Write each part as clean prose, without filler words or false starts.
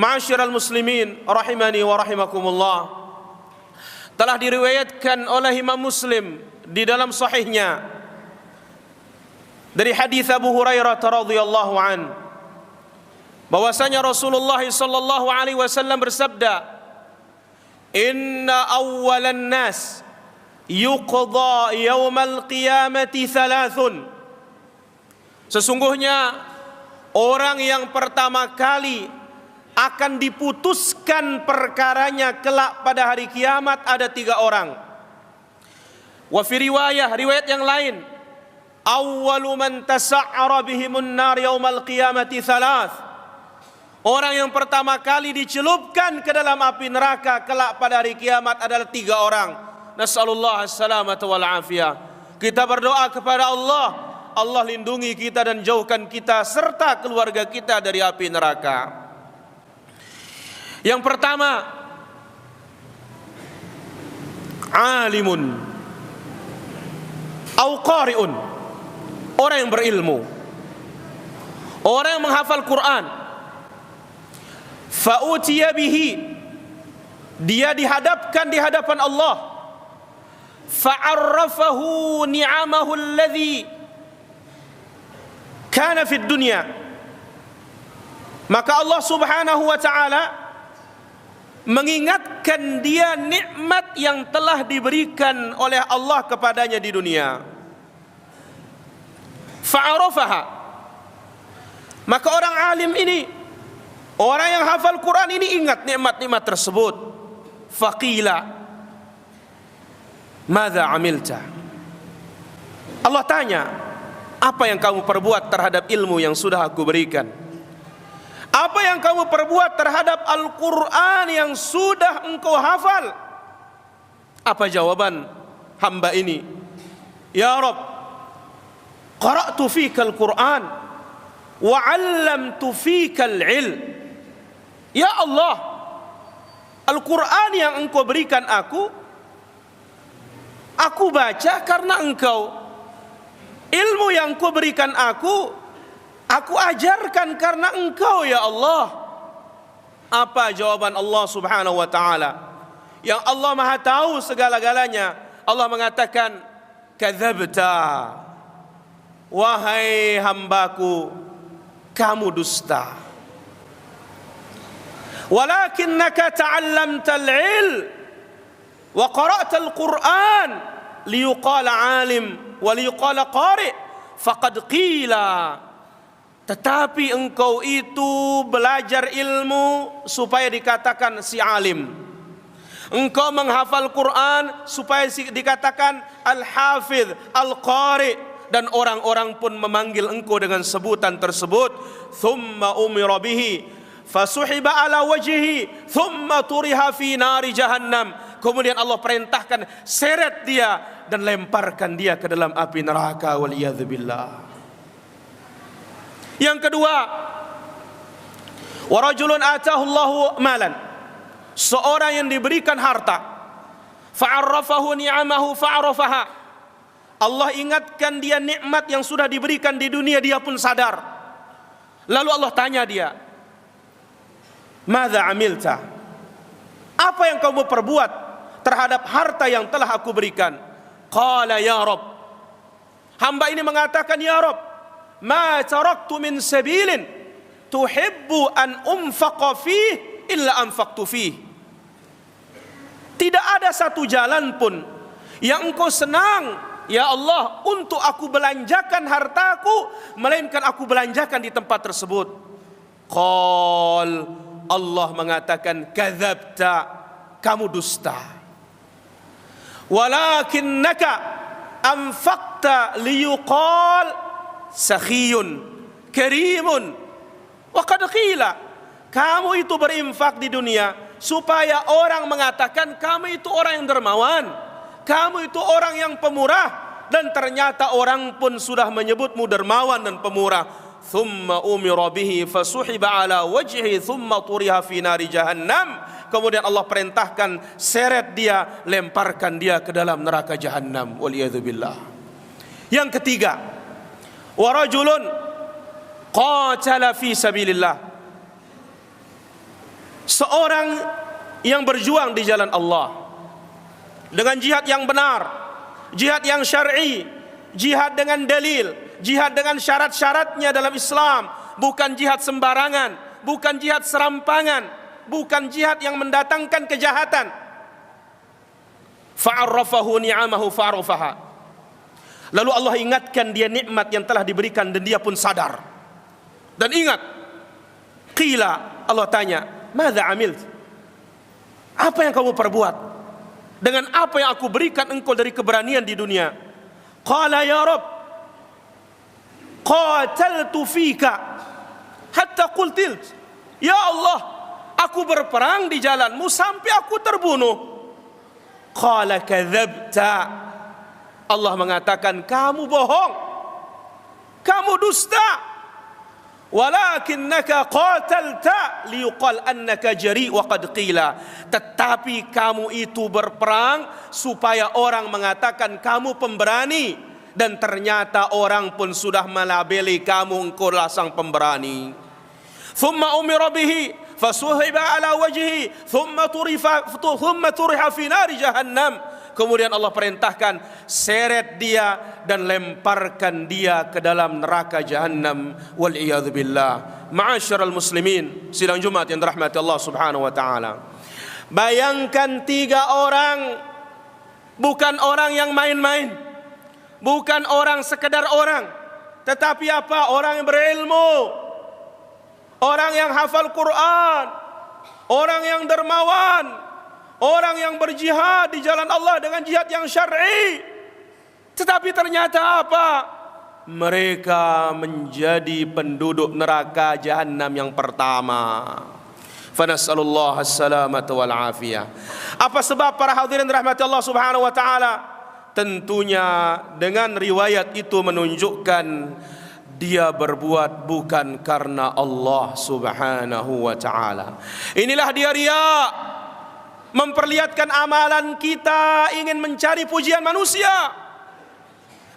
Ma'asyiral muslimin rahimani wa rahimakumullah, telah diriwayatkan oleh Imam Muslim di dalam sahihnya dari hadis Abu Hurairah radhiyallahu an, bahwasanya Rasulullah sallallahu alaihi wasallam bersabda, "Inna awwalan nas yuqda yaumal qiyamati thalathun." Sesungguhnya orang yang pertama kali akan diputuskan perkaranya kelak pada hari kiamat ada 3 orang. Wa fi riwayat yang lain, awwalu man tasa'ara bihimun nar yaumal qiyamati thalath. Orang yang pertama kali dicelupkan ke dalam api neraka kelak pada hari kiamat adalah 3 orang. Nas'alullah as-salamata wal afiyah. Kita berdoa kepada Allah, Allah lindungi kita dan jauhkan kita serta keluarga kita dari api neraka. Yang pertama, alimun au qari'un, orang yang berilmu, orang yang menghafal Quran. Fa'utiya bihi, dia dihadapkan di hadapan Allah. Fa'arrafahu ni'amahu alladhi kana fid dunya, maka Allah subhanahu wa ta'ala mengingatkan dia nikmat yang telah diberikan oleh Allah kepadanya di dunia. Fa'arafaha, maka orang alim ini, orang yang hafal Quran ini ingat nikmat-nikmat tersebut. Faqila madza amilta, Allah tanya, apa yang kamu perbuat terhadap ilmu yang sudah aku berikan? Apa yang kamu perbuat terhadap Al-Quran yang sudah engkau hafal? Apa jawaban hamba ini? Ya Rabb, qara'tu fika Al-Quran wa 'allamtu fika al-'ilm. Ya Allah, Al-Quran yang engkau berikan aku baca karena engkau. Ilmu yang engkau berikan aku ajarkan karena engkau ya Allah. Apa jawaban Allah subhanahu wa ta'ala? Yang Allah maha tahu segala-galanya. Allah mengatakan, kadzabta, wahai hambaku, kamu dusta. Walakinnaka ta'allamta al-'ilm wa qara'ta al-Qur'an liyuqala 'alim wa liyuqala qari', faqad qila. Tetapi engkau itu belajar ilmu supaya dikatakan si alim. Engkau menghafal Quran supaya dikatakan al-hafidh, al-qari, dan orang-orang pun memanggil engkau dengan sebutan tersebut. Thumma umira bihi fasuhiba ala wajhihi thumma turiha fi nari jahannam. Kemudian Allah perintahkan, seret dia dan lemparkan dia ke dalam api neraka, waliyadzubillah. Yang kedua, wa rajulun atahu Allahu malan, seorang yang diberikan harta, fa'arrafahu ni'amahu fa'arafaha, Allah ingatkan dia nikmat yang sudah diberikan di dunia, dia pun sadar. Lalu Allah tanya dia, madza amilta, apa yang kamu perbuat terhadap harta yang telah aku berikan? Qala ya Rabb, hamba ini mengatakan, ya Rabb, ma taraktu min sabilin tuhibbu an unfaqa fih illa anfaqtu fih. Tidak ada satu jalan pun yang engkau senang ya Allah untuk aku belanjakan hartaku, melainkan aku belanjakan di tempat tersebut. Qal, Allah mengatakan, kadzabta, kamu dusta. Walakinnaka anfaqta liyuqal sakhiyun karimun wa qad qila, kamu itu berinfak di dunia supaya orang mengatakan kamu itu orang yang dermawan, kamu itu orang yang pemurah, dan ternyata orang pun sudah menyebutmu dermawan dan pemurah. Thumma umira bihi fasuhiba ala wajhi thumma turiha fi nari jahannam. Kemudian Allah perintahkan, seret dia, lemparkan dia ke dalam neraka jahannam, waliyadzubillah. Yang ketiga, wa rajulun qatala fi sabilillah, seorang yang berjuang di jalan Allah dengan jihad yang benar, jihad yang syar'i, jihad dengan dalil, jihad dengan syarat-syaratnya dalam Islam, bukan jihad sembarangan, bukan jihad serampangan, bukan jihad yang mendatangkan kejahatan. Fa'arrafahu ni'amahu fa'arafaha. Lalu Allah ingatkan dia nikmat yang telah diberikan dan dia pun sadar. Dan ingat, qila, Allah tanya, madza amilt? Apa yang kamu perbuat dengan apa yang aku berikan engkau dari keberanian di dunia? Qala ya Rabb, qataltu fika hatta qultilt. Ya Allah, aku berperang di jalanmu sampai aku terbunuh. Qala kadzabta. Allah mengatakan kamu bohong, kamu dusta. Walakinnaka qatalta liyuqal annaka jari wa qad qila. Tetapi kamu itu berperang supaya orang mengatakan kamu pemberani, dan ternyata orang pun sudah melabeli kamu engkau sang pemberani. Thumma umira bihi fasuhiba ala wajhihi thumma turiha fi nari jahannam. Kemudian Allah perintahkan, seret dia dan lemparkan dia ke dalam neraka jahannam. Wal iyadzu billah. Ma'asyiral muslimin, sidang Jumat yang dirahmati Allah Subhanahu wa taala. Bayangkan 3 orang, bukan orang yang main-main, bukan orang sekedar orang, tetapi apa? Orang yang berilmu, orang yang hafal Quran, orang yang dermawan, orang yang berjihad di jalan Allah dengan jihad yang syar'i. Tetapi ternyata apa? Mereka menjadi penduduk neraka jahannam yang pertama. Fanas'alullah as-salamata wal afiyah. Apa sebab para hadirin rahmati Allah Subhanahu wa taala? Tentunya dengan riwayat itu menunjukkan dia berbuat bukan karena Allah Subhanahu wa taala. Inilah dia riya, memperlihatkan amalan kita ingin mencari pujian manusia.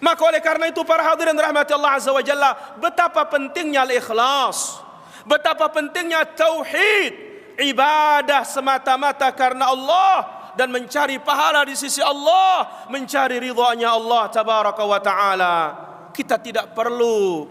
Maka oleh karena itu para hadirin rahmati Allah Azza wa Jalla, betapa pentingnya al-ikhlas, betapa pentingnya tauhid, ibadah semata-mata karena Allah dan mencari pahala di sisi Allah, mencari ridhanya Allah tabaraka wa taala. Kita tidak perlu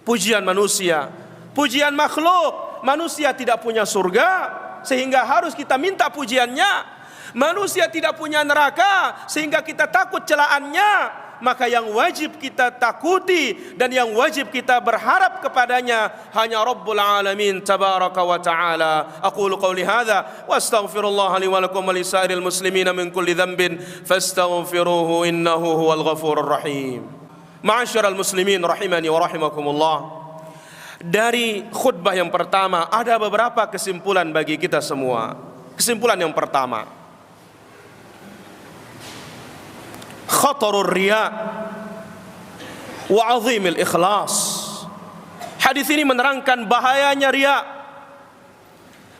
pujian manusia, pujian makhluk. Manusia tidak punya surga sehingga harus kita minta pujiannya. Manusia tidak punya neraka sehingga kita takut celaannya. Maka yang wajib kita takuti dan yang wajib kita berharap kepadanya hanya Rabbul Alamin tabaraka wa ta'ala. Aqulu qawli hadha wa astaghfirullah li wa lakum wa li sa'iril muslimina min kulli dhanbin fastaghfiruhu innahu huwal ghafurur rahim. Ma'asyiral muslimin rahimani wa rahimakumullah. Dari khutbah yang pertama ada beberapa kesimpulan bagi kita semua. Kesimpulan yang pertama, khatarur riya wa azimil ikhlas. Hadis ini menerangkan bahayanya riya,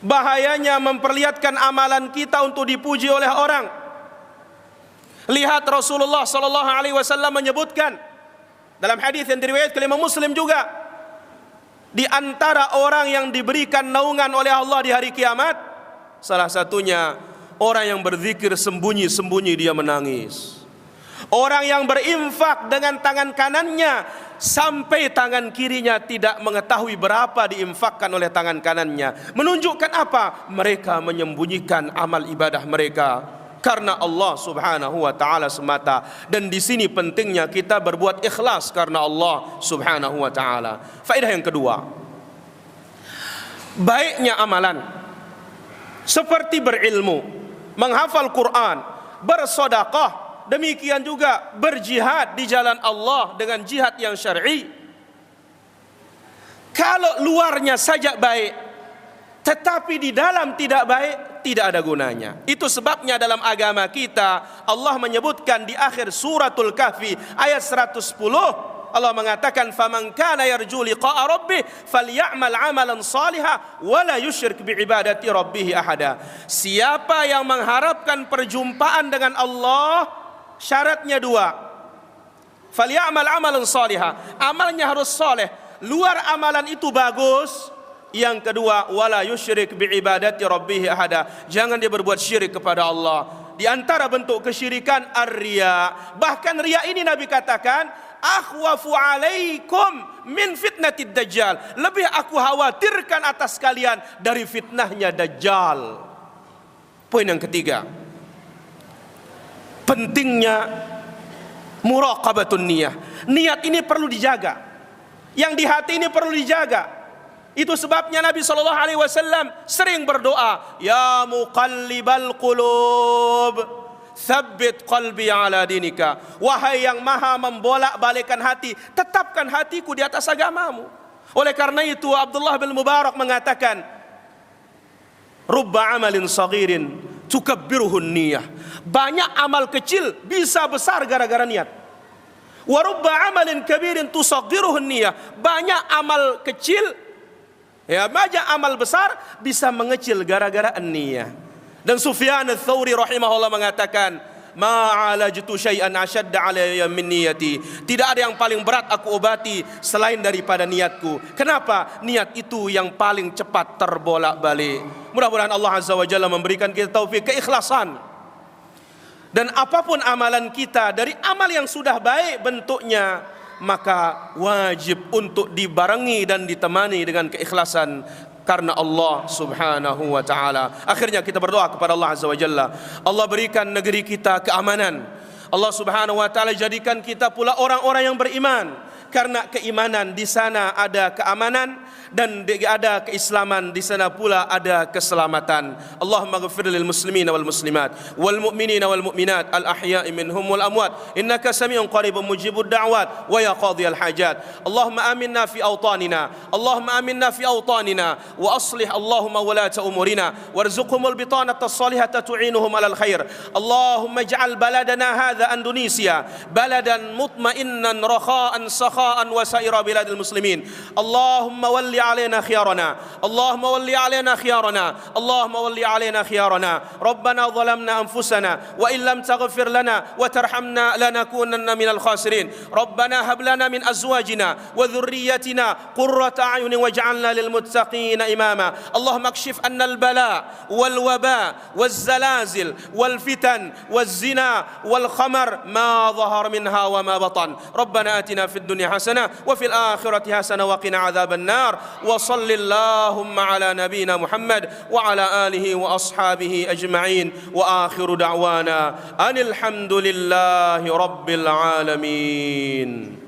bahayanya memperlihatkan amalan kita untuk dipuji oleh orang. Lihat Rasulullah sallallahu alaihi wasallam menyebutkan dalam hadis yang diriwayatkan oleh Imam Muslim juga, di antara orang yang diberikan naungan oleh Allah di hari kiamat, salah satunya orang yang berzikir sembunyi-sembunyi dia menangis. Orang yang berinfak dengan tangan kanannya sampai tangan kirinya tidak mengetahui berapa diinfakkan oleh tangan kanannya. Menunjukkan apa? Mereka menyembunyikan amal ibadah mereka karena Allah Subhanahu wa taala semata. Dan di sini pentingnya kita berbuat ikhlas karena Allah Subhanahu wa taala. Faedah yang kedua, baiknya amalan seperti berilmu, menghafal Quran, bersedekah, demikian juga berjihad di jalan Allah dengan jihad yang syar'i. Kalau luarnya saja baik tetapi di dalam tidak baik, tidak ada gunanya. Itu sebabnya dalam agama kita Allah menyebutkan di akhir suratul Kahfi ayat 110, Allah mengatakan faman kana yarju liqa'a rabbih falyamal 'amalan shalihan wa la yusyrik bi'ibadati rabbih ahada. Siapa yang mengharapkan perjumpaan dengan Allah, syaratnya 2. Falyamal 'amalan shalihan. Amalnya harus saleh. Luar amalan itu bagus, Yang kedua, wala yusyrik biibadati rabbih ahada. Jangan dia berbuat syirik kepada Allah. Di antara bentuk kesyirikan ar-riya. Bahkan riya ini Nabi katakan, akhwafu alaikum min fitnatid dajjal. Lebih aku khawatirkan atas kalian dari fitnahnya Dajjal. Poin yang ketiga, pentingnya muraqabatun niyah. Niat ini perlu dijaga. Yang di hati ini perlu dijaga. Itu sebabnya Nabi SAW sering berdoa, ya muqallibal qulub, tsabbit qalbi ala dinika. Wahai yang maha membolak-balikkan hati, tetapkan hatiku di atas agamamu. Oleh karena itu Abdullah bin Mubarak mengatakan, rubba amalin saghirin tukabbiruhun niyah. Banyak amal kecil bisa besar gara-gara niat. Wa rubba amalin kabirin tusaghiruhun niyah. Banyak amal kecil, ya, banyak amal besar bisa mengecil gara-gara niyah. Dan Sufyan ats-Tsauri rahimahullah mengatakan, ma'alajtu syai'an ashadda 'alayya min niyati. Tidak ada yang paling berat aku obati selain daripada niatku. Kenapa? Niat itu yang paling cepat terbolak-balik. Mudah-mudahan Allah Azza wa Jalla memberikan kita taufik keikhlasan. Dan apapun amalan kita, dari amal yang sudah baik bentuknya, maka wajib untuk dibarengi dan ditemani dengan keikhlasan karena Allah Subhanahu wa taala. Akhirnya kita berdoa kepada Allah Azza wa Jalla, Allah berikan negeri kita keamanan. Allah Subhanahu wa taala jadikan kita pula orang-orang yang beriman. Karena keimanan di sana ada keamanan, dan ada keislaman di sana pula ada keselamatan. Allahumma ghfir lil muslimina wal muslimat wal mu'minina wal mu'minat al ahya'i minhum wal amwat innaka sami'un qaribun mujibud da'wat wa ya qadhiyal hajat. Allahumma aminna fi awtanina, Allahumma aminna fi awtanina wa aslih Allahumma walata umurina warzuqhumul bitanata as-salihata tu'inuhum alal khair. Allahumma ij'al baladana hadha Indonesia baladan mutma'innan rakha'an sakha'an wa sa'ira biladil muslimin. Allahumma walli علينا خيارنا اللهم ولي علينا خيارنا اللهم ولي علينا خيارنا ربنا ظلمنا أنفسنا وإن لم تغفر لنا وترحمنا لنكونن من الخاسرين ربنا هب لنا من أزواجنا وذريتنا قرة أعين واجعلنا للمتقين إماما اللهم اكشف عنا البلاء والوباء والزلازل والفتن والزنا والخمر ما ظهر منها وما بطن ربنا آتنا في الدنيا حسنة وفي الآخرة حسنة وقنا عذاب النار وصل اللهم على نبينا محمد وعلى آله وأصحابه أجمعين وآخر دعوانا أن الحمد لله رب العالمين.